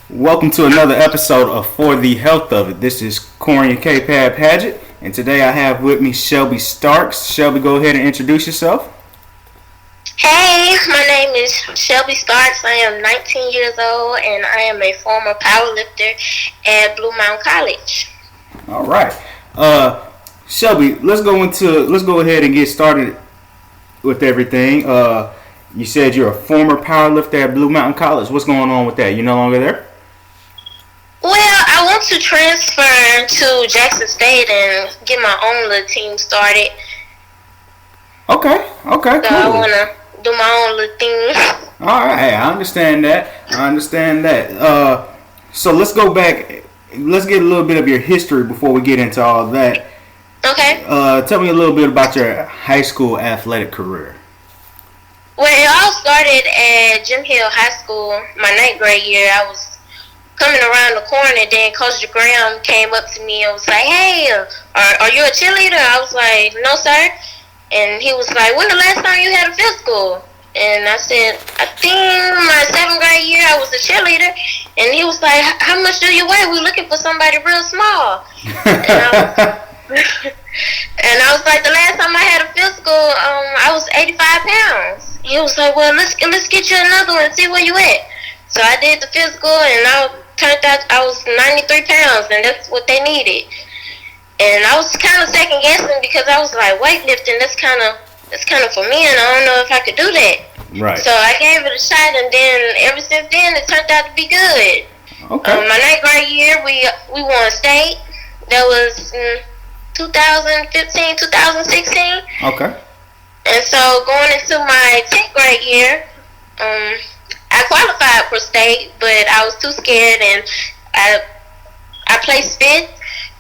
Welcome to another episode of For the Health of It. This is Corian K. Paget, and today I have with me Shelby Starks. Shelby, go ahead and introduce yourself. Hey, my name is Shelby Starks. I am 19 years old, and I am a former powerlifter at Blue Mountain College. All right, Shelby, let's go ahead and get started with everything. You said you're a former powerlifter at Blue Mountain College. What's going on with that? You no longer there? Well, I want to transfer to Jackson State and get my own little team started. Okay, So cool. I want to do my own little thing. All right, I understand that. So let's go back. Let's get a little bit of your history before we get into all that. Okay. Tell me a little bit about your high school athletic career. Well, it all started at Jim Hill High School. My 9th grade year, I was coming around the corner, and then Coach Graham came up to me and was like, "Hey, are you a cheerleader?" I was like, "No, sir." And he was like, "When the last time you had a physical?" And I said, "I think my 7th grade year I was a cheerleader." And he was like, "How much do you weigh? We're looking for somebody real small." And I was like, "The last time I had a physical, I was 85 pounds." He was like, "Well, let's get you another one and see where you at." So I did the physical, and I turned out I was 93 pounds, and that's what they needed. And I was kind of second guessing because I was like, weightlifting, that's kind of for me, and I don't know if I could do that. Right. So I gave it a shot, and then ever since then, it turned out to be good. Okay. My 9th grade year, we won state. That was 2015, 2016. Okay. And so going into my 10th grade year, I qualified for state, but I was too scared, and I placed 5th.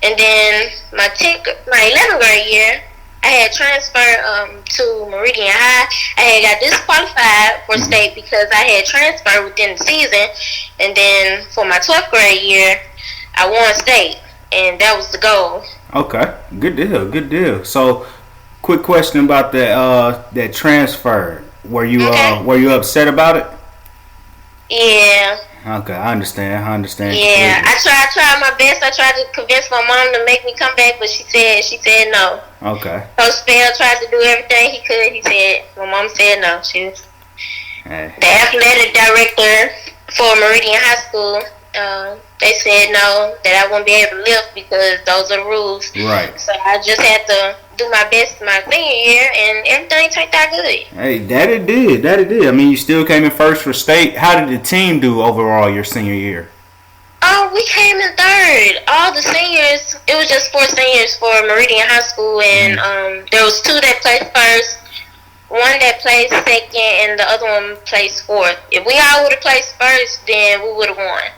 And then my 11th grade year, I had transferred to Meridian High. I had got disqualified for state because I had transferred within the season. And then for my 12th grade year, I won state, and that was the goal. Okay, good deal. So, quick question about that transfer. Were you upset about it? Yeah. Okay, I understand. Yeah, I tried my best. I tried to convince my mom to make me come back, but she said no. Okay. Coach Spell tried to do everything he could. My mom said no. She was the athletic director for Meridian High School. They said no, that I wouldn't be able to lift because those are the rules. Right. So I just had to do my best my senior year, and everything turned out good. Hey, that it did. I mean, you still came in first for state. How did the team do overall your senior year? Oh, we came in 3rd. All the seniors, it was just 4 seniors for Meridian High School, and there was 2 that placed first, 1 that placed 2nd, and the other one placed 4th. If we all would have placed first, then we would have won.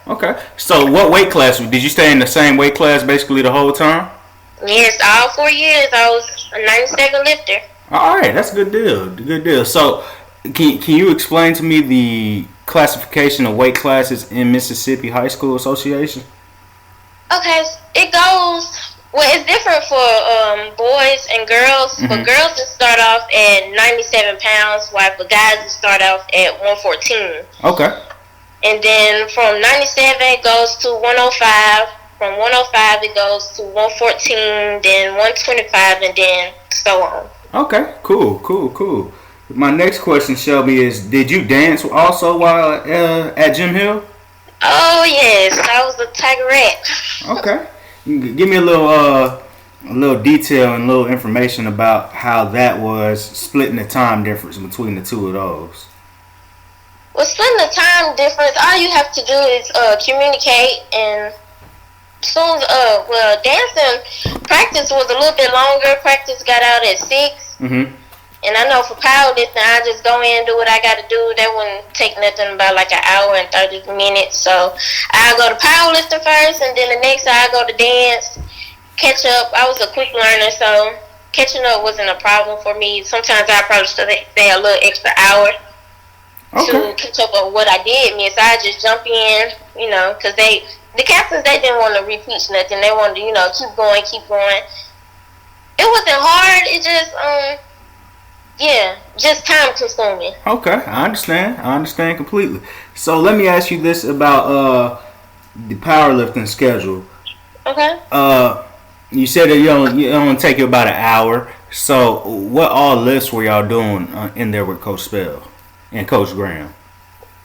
Okay. So, what weight class did you stay in? The same weight class basically the whole time? Yes, all 4 years I was a 92nd lifter. All right, that's a good deal. So, can you explain to me the classification of weight classes in Mississippi High School Association? Okay, it goes. Well, it's different for boys and girls. Mm-hmm. For girls, it start off at 97 pounds, while for guys, it start off at 114. Okay. And then from 97, it goes to 105. From 105, it goes to 114, then 125, and then so on. Okay, cool. My next question, Shelby, is: did you dance also while at Jim Hill? Oh yes, I was a tigerette. Okay, give me a little detail and a little information about how that was, splitting the time difference between the two of those. Well, splitting the time difference, all you have to do is communicate, and soon dancing practice was a little bit longer. Practice got out at 6. Mm-hmm. And I know for powerlifting, I just go in and do what I got to do. That wouldn't take nothing about like an hour and 30 minutes. So I go to powerlifting first, and then the next I go to dance, catch up. I was a quick learner, so catching up wasn't a problem for me. Sometimes I probably should stay a little extra hour to catch up on what I did miss. I just jump in, because the captains, they didn't want to repeat nothing. They wanted to, keep going. It wasn't hard. It just, Yeah, just time consuming. Okay, I understand. I understand completely. So let me ask you this about the powerlifting schedule. Okay. You said that you only take you about an hour. So what all lifts were y'all doing in there with Coach Spell and Coach Graham?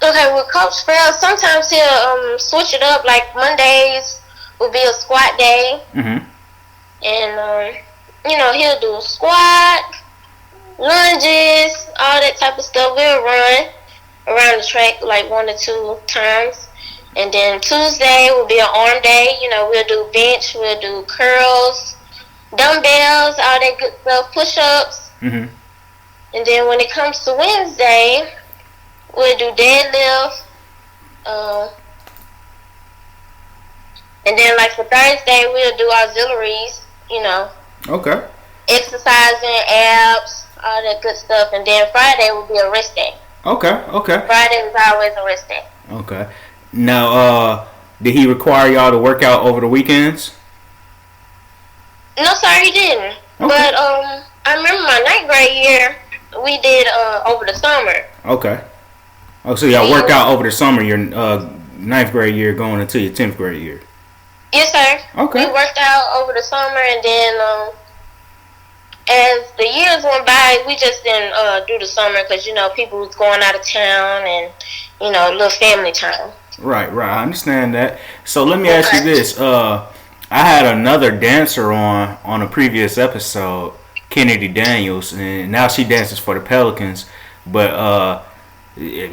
Okay, with Coach Spell, sometimes he'll switch it up. Like Mondays will be a squat day, Mm-hmm. and he'll do squat, lunges, all that type of stuff. We'll run around the track like 1 or 2 times. And then Tuesday will be an arm day. We'll do bench, we'll do curls, dumbbells, all that good stuff, push-ups. Mm-hmm. And then when it comes to Wednesday, we'll do deadlift. And then like for Thursday, we'll do auxiliaries, Okay. exercising, abs, all that good stuff. And then Friday will be a rest day. Okay. Okay. Friday is always a rest day. Okay. Now, did he require y'all to work out over the weekends? No, sir, he didn't. Okay. But I remember my 9th grade year, we did over the summer. Okay. Oh, so y'all worked out over the summer, your 9th grade year going into your 10th grade year. Yes, sir. Okay. We worked out over the summer, and then as the years went by, we just didn't do the summer because, people was going out of town and, a little family time. Right. I understand that. So let me ask you this. I had another dancer on a previous episode, Kennedy Daniels, and now she dances for the Pelicans. But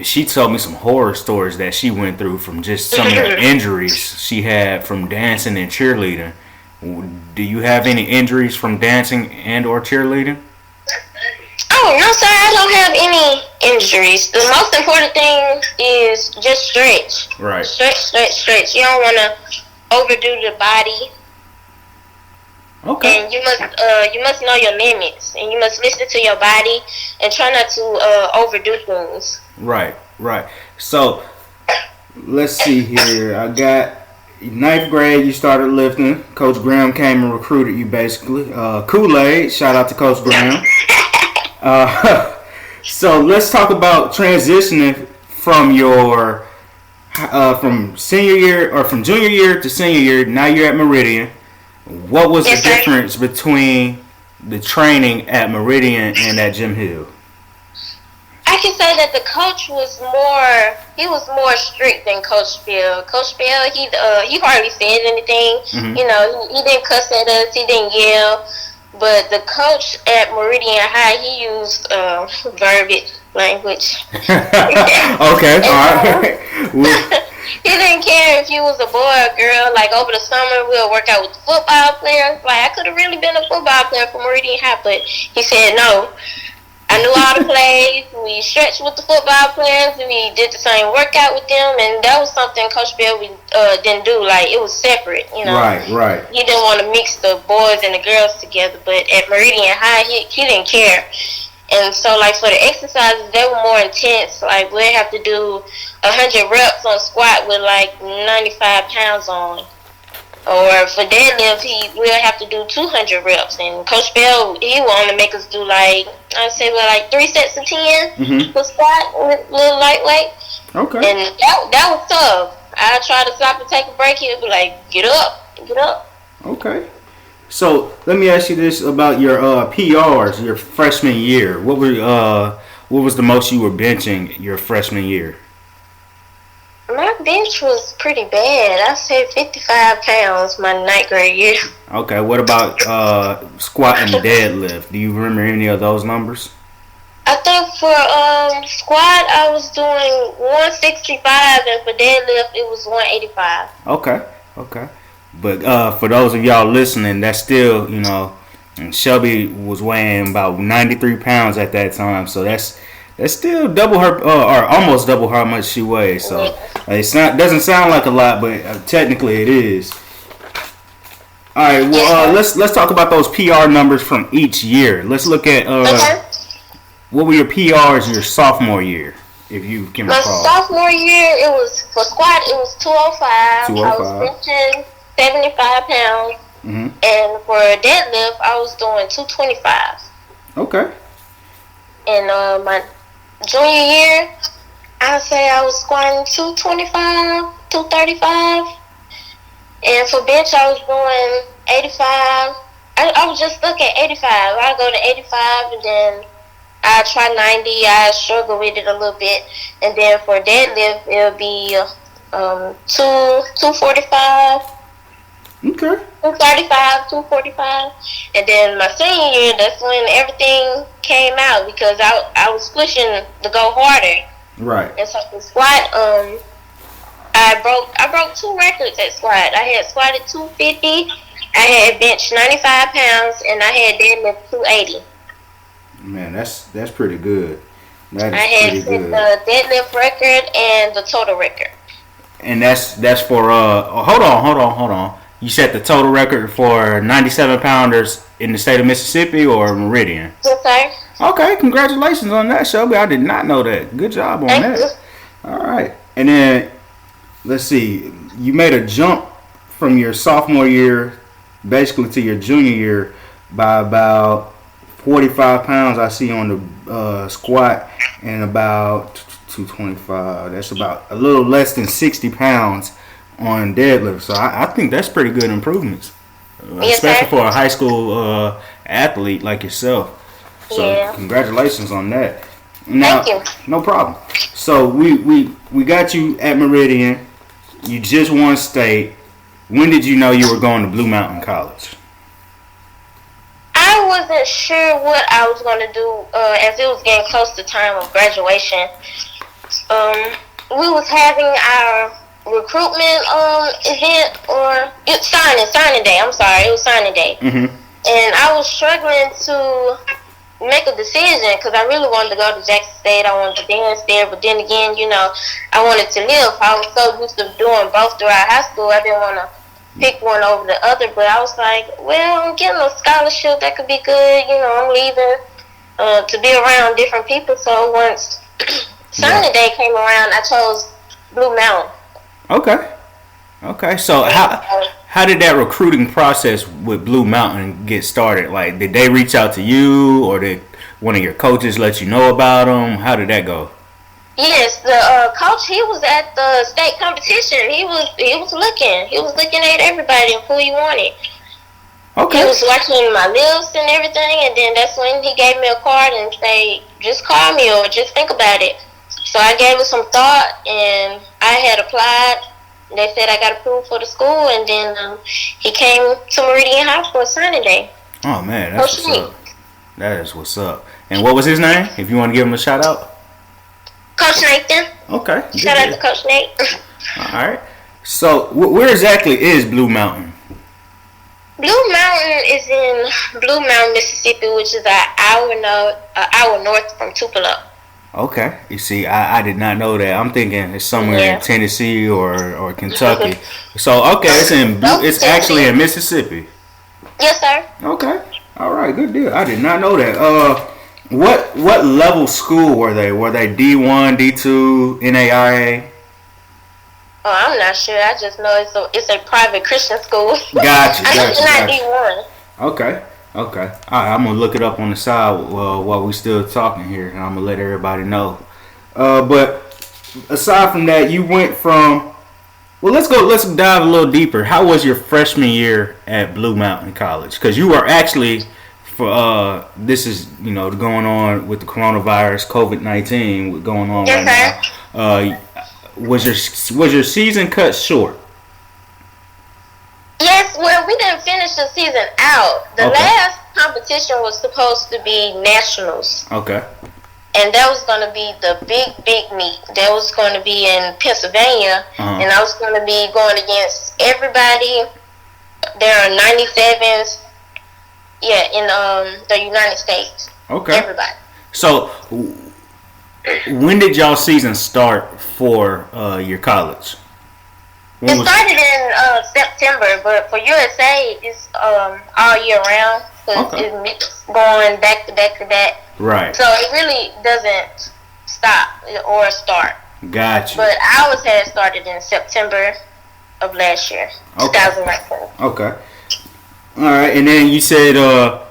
she told me some horror stories that she went through from just some of the injuries she had from dancing and cheerleading. Do you have any injuries from dancing and or cheerleading? Oh, no, sir, I don't have any injuries. The most important thing is just stretch. Right. Stretch. You don't want to overdo the body. Okay. And you must know your limits, and you must listen to your body and try not to overdo things. Right. So let's see here. I got 9th grade. You started lifting. Coach Graham came and recruited you, basically. Kool-Aid. Shout out to Coach Graham. So let's talk about transitioning from your from senior year or from junior year to senior year. Now you're at Meridian. What was the difference between the training at Meridian and at Jim Hill? I can say that the coach was more strict than Coach Bill. Coach Bill, he hardly said anything. Mm-hmm. He didn't cuss at us, he didn't yell. But the coach at Meridian High, he used verbiage language. Okay, all right. He didn't care if you was a boy or girl. Like over the summer, we'll work out with the football players. Like I could have really been a football player for Meridian High, but he said no. I knew all the plays. We stretched with the football players. We did the same workout with them, and that was something Coach Bill didn't do. Like it was separate, Right. He didn't want to mix the boys and the girls together. But at Meridian High, he didn't care. And so, like for the exercises, they were more intense. Like we'd have to do 100 reps on squat with like 95 pounds on. Or for deadlift, we'll have to do 200 reps. And Coach Bell, he will only make us do like 3 sets of 10 for squat, with a little lightweight. Okay. And that was tough. I try to stop and take a break. He'll be like, get up. Okay. So let me ask you this about your PRs, your freshman year. What was the most you were benching your freshman year? My bench was pretty bad. I said 55 pounds my 9th grade year. Okay, what about squat and deadlift? Do you remember any of those numbers? I think for squat I was doing 165, and for deadlift it was 185. Okay. But for those of y'all listening, that's still, Shelby was weighing about 93 pounds at that time, so that's still double her, or almost double how much she weighs. So doesn't sound like a lot, but technically it is. All right. Well, let's talk about those PR numbers from each year. Let's look at what were your PRs your sophomore year, if you can recall. My sophomore year, it was for squat. It was 205. 205. I was benching 75 pounds, Mm-hmm. and for deadlift, I was doing 225. Okay. In my junior year, I'd say I was squatting 225, 235. And for bench, I was doing 85. I was just stuck at 85. I go to 85, and then I try 90. I struggle with it a little bit. And then for deadlift, it'll be 245. Okay. 235, 245. And then my senior year, that's when everything came out because I was pushing to go harder. Right. And so the squat, I broke 2 records at squat. I had squatted 250, I had bench 95 pounds, and I had deadlift 280. Man, that's pretty good. That I is had pretty set good. the deadlift record and the total record. And that's for hold on. You set the total record for 97 pounders in the state of Mississippi or Meridian? Yes, sir. Okay, congratulations on that, Shelby. I did not know that. Good job on Thank that. you. All right. And then let's see. You made a jump from your sophomore year basically to your junior year by about 45 pounds I see on the squat, and about 225. That's about a little less than 60 pounds on deadlift. So I think that's pretty good improvements, Yes, especially sir. for a high school athlete like yourself. So Yeah. congratulations on that. Now, Thank you. no problem. So we got you at Meridian. You just won state. When did you know you were going to Blue Mountain College? I wasn't sure what I was going to do as it was getting close to time of graduation. We was having our recruitment event or signing day. I'm sorry, it was signing day. Mm-hmm. And I was struggling to make a decision because I really wanted to go to Jackson State. I wanted to dance there, but then again, I wanted to live. I was so used to doing both throughout high school. I didn't want to pick one over the other, but I was like, well, I'm getting a scholarship that could be good. I'm leaving to be around different people. So once signing day came around, I chose Blue Mountain. Okay. So how did that recruiting process with Blue Mountain get started? Like, did they reach out to you, or did one of your coaches let you know about them? How did that go? Yes, the coach, he was at the state competition. He was looking at everybody and who he wanted. Okay. He was watching my lifts and everything, and then that's when he gave me a card and say, just call me or just think about it. So I gave it some thought, and I had applied. They said I got approved for the school, and then he came to Meridian High for a signing day. Oh man, that's what's up. That is what's up. And what was his name? If you want to give him a shout out. Coach Nathan. Okay. Shout out to Coach Nate. All right. So where exactly is Blue Mountain? Blue Mountain is in Blue Mountain, Mississippi, which is an hour north from Tupelo. Okay. You see, I did not know that. I'm thinking it's somewhere in Tennessee or Kentucky. So okay, it's actually in Mississippi. Yes, sir. Okay. All right. Good deal. I did not know that. What level school were they? Were they D1, D2, NAIA? Oh, I'm not sure. I just know it's a private Christian school. Gotcha. I know it's not D1. Okay. All right, I'm gonna look it up on the side while we still talking here, and I'm gonna let everybody know. But aside from that, you went from. Well, let's dive a little deeper. How was your freshman year at Blue Mountain College? Because you were actually this is going on with the coronavirus, COVID-19 going on right now. Was your season cut short? Yes, well, we didn't finish the season out. The last competition was supposed to be nationals. Okay. And that was going to be the big meet. That was going to be in Pennsylvania. And I was going to be going against everybody. There are 97s, in the United States. Okay. Everybody. So, when did y'all season start for your college? It started in September, but for USA, it's all year round. So it's going back to back to back. Right. So it really doesn't stop or start. Gotcha. But ours had started in September of last year, 2019. Okay. All right, and then you said,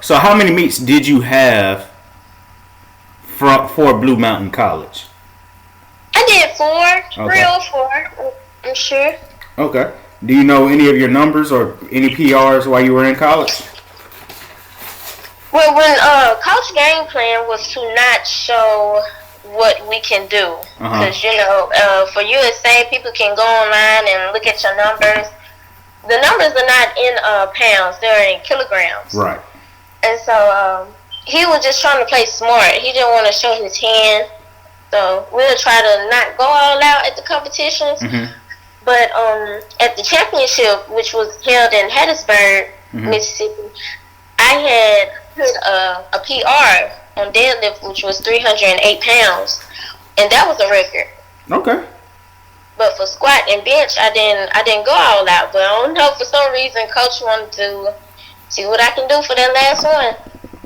so how many meets did you have for Blue Mountain College? I did 4, Okay. 3 or 4. I'm sure. Okay. Do you know any of your numbers or any PRs while you were in college? Well, when coach game plan was to not show what we can do, because for USA, people can go online and look at your numbers. The numbers are not in pounds; they're in kilograms. Right. And so he was just trying to play smart. He didn't want to show his hand, so we'll try to not go all out at the competitions. Mm-hmm. But at the championship, which was held in Hattiesburg, Mississippi, I had put a PR on deadlift, which was 308 pounds, and that was a record. Okay. But for squat and bench, I didn't go all out. But I don't know, for some reason, coach wanted to see what I can do for that last one.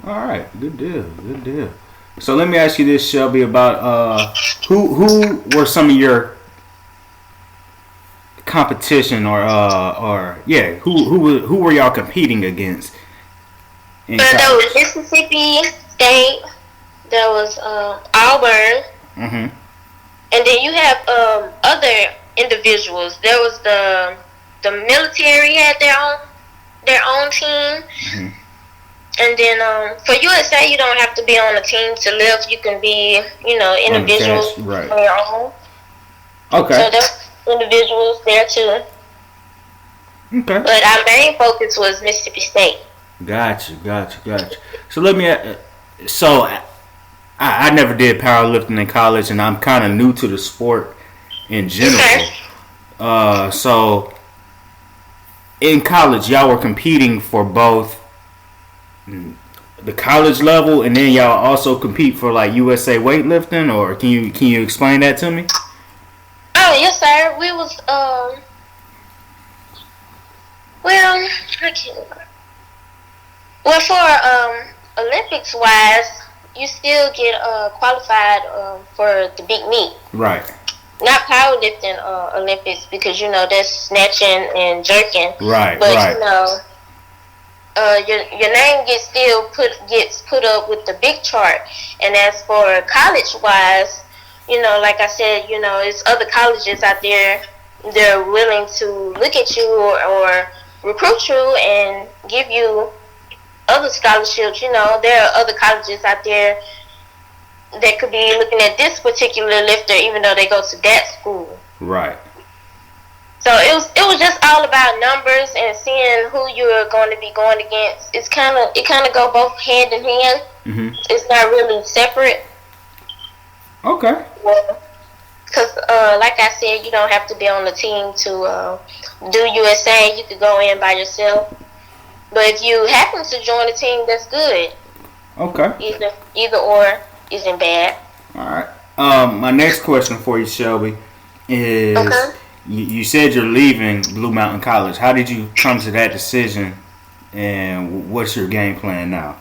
All right, good deal. So let me ask you this, Shelby, about who were some of your competition who were y'all competing against? There was Mississippi State, there was Auburn, and then you have other individuals. There was the military had their own team, and then for USA you don't have to be on a team to lift. You can be individuals right. on your own. Okay. So there's individuals there too. Okay. But our main focus was Mississippi State. Gotcha. So let me. I never did powerlifting in college, and I'm kind of new to the sport in general. Okay. So in college, y'all were competing for both the college level, and then y'all also compete for like USA weightlifting, or can you explain that to me? Oh yes, sir. We was for Olympics wise, you still get qualified for the big meet. Right. Not powerlifting Olympics, because that's snatching and jerking. Right. But right. Your name gets put up with the big chart. And as for college wise, like I said, it's other colleges out there. They're willing to look at you or recruit you and give you other scholarships. There are other colleges out there that could be looking at this particular lifter, even though they go to that school. Right. So it was just all about numbers and seeing who you're going to be going against. It kind of go both hand in hand. Mm-hmm. It's not really separate. Okay. Because like I said, you don't have to be on the team to do USA. You could go in by yourself. But if you happen to join a team, that's good. Okay. Either or isn't bad. All right. My next question for you, Shelby, is you said you're leaving Blue Mountain College. How did you come to that decision, and what's your game plan now?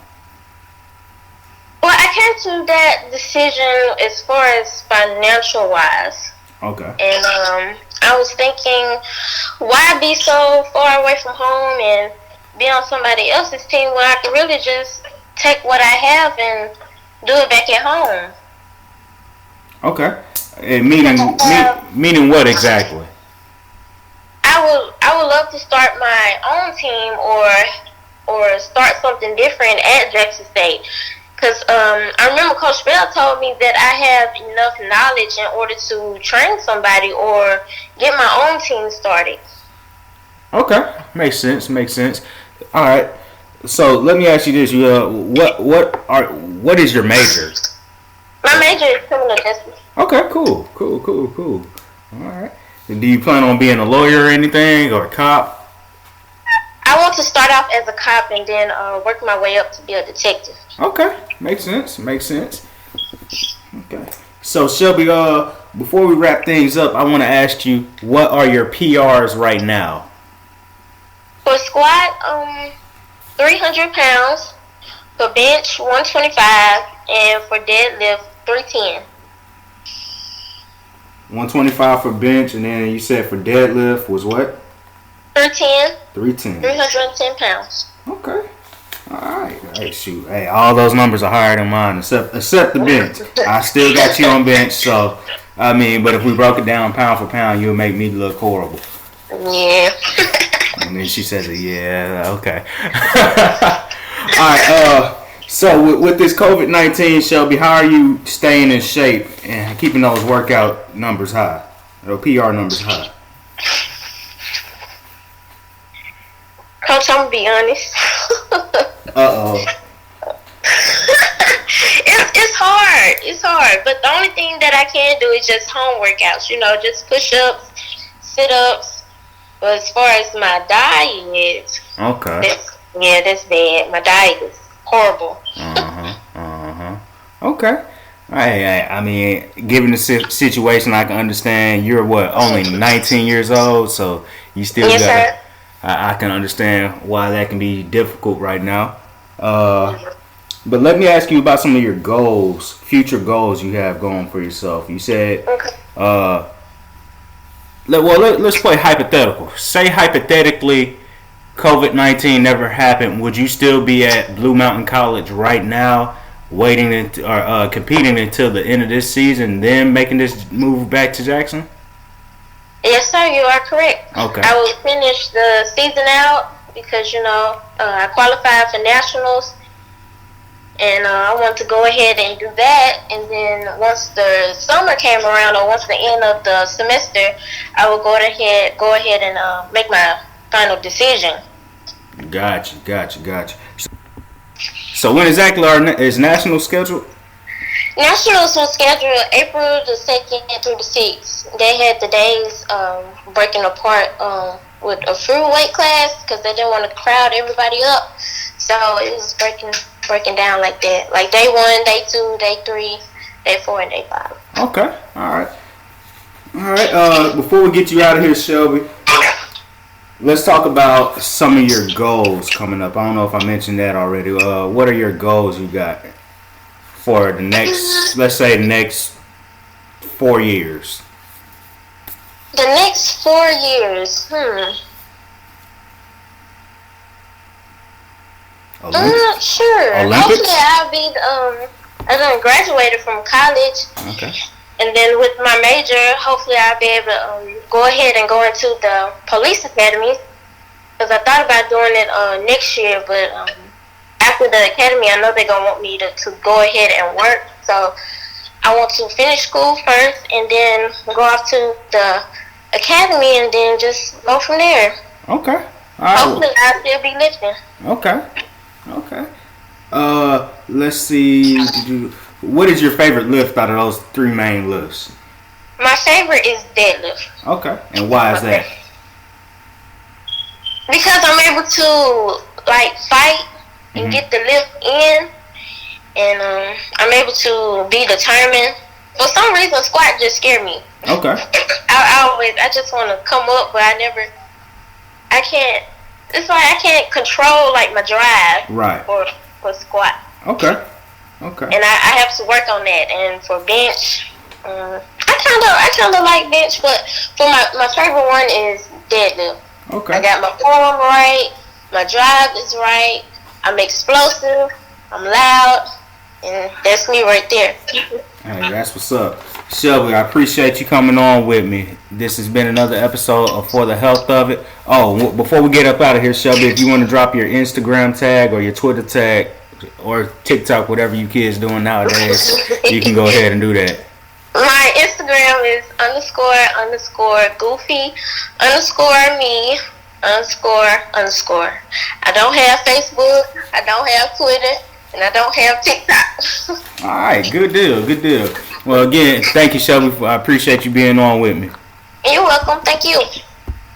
Well, I came to that decision as far as financial wise. Okay. And I was thinking, why be so far away from home and be on somebody else's team where I could really just take what I have and do it back at home. Okay. And meaning what exactly? I would love to start my own team or start something different at Jackson State. Because I remember Coach Bell told me that I have enough knowledge in order to train somebody or get my own team started. Okay, makes sense. All right. So let me ask you this: what is your major? My major is criminal justice. Okay, cool. All right. And do you plan on being a lawyer or anything, or a cop? I want to start off as a cop and then work my way up to be a detective. Okay, makes sense. Okay. So Shelby, before we wrap things up, I want to ask you, what are your PRs right now? For squat, 300 pounds. For bench, 125. And for deadlift, 310. 125 for bench, and then you said for deadlift was what? 310. 310. 310 pounds. Okay. All right. Hey, shoot. Hey, all those numbers are higher than mine, except the bench. I still got you on bench, so I mean, but if we broke it down pound for pound, you would make me look horrible. Yeah. And then she says, "Yeah, okay." All right. So with this COVID-19, Shelby, how are you staying in shape and keeping those workout numbers high, or PR numbers high? Coach, I'm gonna be honest. It's hard. It's hard. But the only thing that I can do is just home workouts. Just push-ups, sit-ups. But as far as my diet, Okay. that's bad. My diet is horrible. Okay. Hey, I mean, given the situation, I can understand. You're only 19 years old, so you still Yes, got. sir. I can understand why that can be difficult right now. But let me ask you about some of your goals, future goals you have going for yourself. You said, Okay. let's play hypothetical. Say hypothetically, COVID-19 never happened. Would you still be at Blue Mountain College right now, waiting or competing until the end of this season, then making this move back to Jackson? Yes, sir. You are correct. Okay. I will finish the season out because I qualified for nationals, and I want to go ahead and do that. And then once the summer came around, or once the end of the semester, I will go ahead and make my final decision. Gotcha. So when exactly is national scheduled? Nationals was scheduled April the 2nd through the 6th. They had the days breaking apart with a fruit weight class because they didn't want to crowd everybody up. So it was breaking down like that. Like day 1, day 2, day 3, day 4, and day 5. Okay. All right. Before we get you out of here, Shelby, let's talk about some of your goals coming up. I don't know if I mentioned that already. What are your goals you got for the next, let's say, the next 4 years? The next 4 years, Sure. Olympics? Hopefully I'll be, I done graduated from college. Okay. And then with my major, hopefully I'll be able to go ahead and go into the police academy. Because I thought about doing it next year, but after the academy, I know they're going to want me to go ahead and work. So I want to finish school first and then go off to the academy and then just go from there. Okay. All right. Hopefully I'll still be lifting. Okay. Let's see. What is your favorite lift out of those 3 main lifts? My favorite is deadlift. Okay. And why is that? Because I'm able to fight and get the lift in, and I'm able to be determined. For some reason, squat just scared me. Okay. I just want to come up, but I can't. It's like I can't control my drive. Right. For squat. Okay. And I have to work on that. And for bench, I kind of like bench, but for my favorite one is deadlift. Okay. I got my form right, my drive is right, I'm explosive, I'm loud, and that's me right there. Hey, that's what's up. Shelby, I appreciate you coming on with me. This has been another episode of For the Health of It. Oh, before we get up out of here, Shelby, if you want to drop your Instagram tag or your Twitter tag or TikTok, whatever you kids doing nowadays, you can go ahead and do that. My Instagram is __goofy _me __. I don't have Facebook, I don't have Twitter, and I don't have TikTok. All right, good deal. Well, again, thank you, Shelby. I appreciate you being on with me. You're welcome. Thank you.